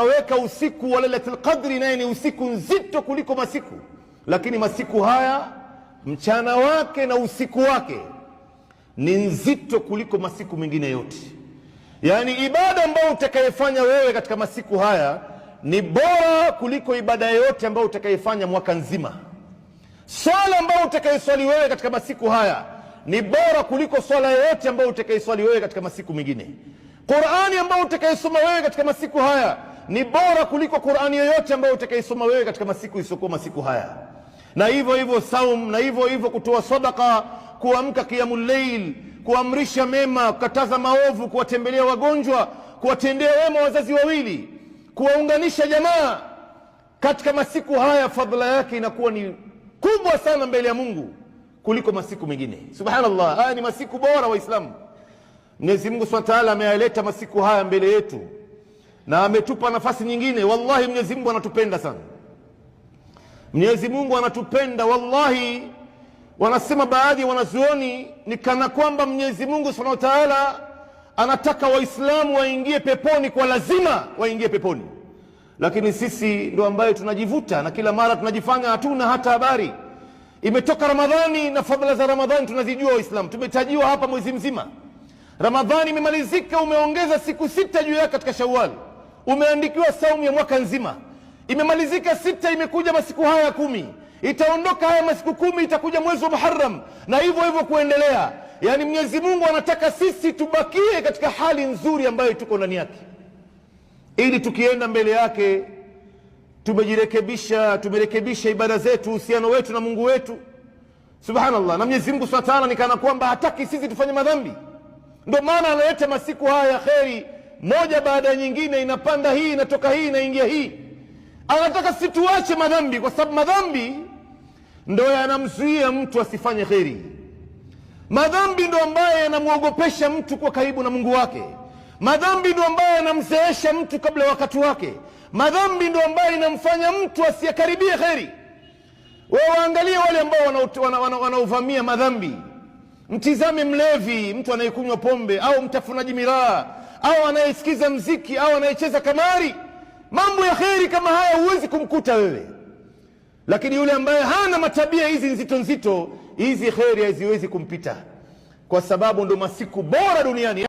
Weka usiku wa Lailatul Qadri, naye ni usiku nzito kuliko masiku, lakini masiku haya mchana wake na usiku wake ni nzito kuliko masiku mengine yote. Yani ibada ambayo utakayefanya wewe katika masiku haya ni bora kuliko ibada yote ambayo utakayefanya mwaka nzima. Swala ambayo utakayeswali wewe katika masiku haya ni bora kuliko swala yote ambayo utakayeswali wewe katika masiku mengine. Qur'ani ambayo utakayesoma wewe katika masiku haya ni bora kuliko Qur'ani yoyote ambayo utakayesoma wewe katika masiku isiyokuwa masiku haya. Na hivyo hivyo saum, na hivyo hivyo kutoa sadaka, kuamka qiyamul layl, kuamrisha mema, kukataza maovu, kuwatembelea wagonjwa, kuwatendea wema wazazi wawili, kuwaunganisha jamaa katika masiku haya, fadhila yake inakuwa ni kubwa sana mbele ya Mungu kuliko masiku mengine. Subhanallah, haya ni masiku bora Waislamu. Mwenyezi Mungu Subhanahu wa Ta'ala ameyaleta masiku haya mbele yetu na ametupa nafasi nyingine. Wallahi Mwenyezi Mungu anatupenda sana. Mwenyezi Mungu anatupenda wallahi. Wanasema baadhi ya wanazuoni ni kana kwamba Mwenyezi Mungu Subhanahu wa Ta'ala anataka Waislamu waingie peponi kwa lazima waingie peponi. Lakini sisi ndio ambaye tunajivuta na kila mara tunajifanya hatuna hata habari. Imetoka Ramadhani na fadhila za Ramadhani tunazijua Waislamu. Tumetajiwa hapa mwezi mzima. Ramadhani imemalizika, umeongeza siku 6 juu yake katika Shawwal. Umeandikiwa saumu ya mwaka nzima. Imemalizika 6, imekuja masiku haya 10. Itaondoka haya masiku 10, itakuja mwezi wa Muharram na hivyo hivyo kuendelea. Yani Mwenyezi Mungu anataka sisi tubakie katika hali nzuri ambayo tuko ndani yake, ili tukienda mbele yake tumerekebisha ibada zetu, uhusiano wetu na Mungu wetu. Subhanallah. Na Mwenyezi Mungu Subhanahu wa Ta'ala ni kana kwamba hataki sisi tufanye madhambi. Ndio maana analeta masiku haya ya kheri, moja baada ya nyingine, inapanda hii, inatoka hii, inaingia hii. Anataka sisi tuache madhambi, kwa sababu madhambi ndio yanamzuia mtu asifanye kheri. Madhambi ndio ambaye yanamuogopesha mtu kwa karibu na Mungu wake. Madhambi ndio ambaye yanamzeesha mtu kabla ya wakati wake. Madhambi ndio ambaye inamfanya mtu asiyakaribie kheri. Wewe waangalie wale ambao wanaovamia madhambi. Mtizame mlevi, mtu anayekunywa pombe, au mtafunaji miraa, au anayesikiza mziki, au anayecheza kamari. Mambo ya kheri kama haya huwezi kumkuta wewe. Lakini yule ambaye hana matabia hizi nzito nzito, hizi kheri haziwezi kumpita, kwa sababu ndo masiku bora duniani.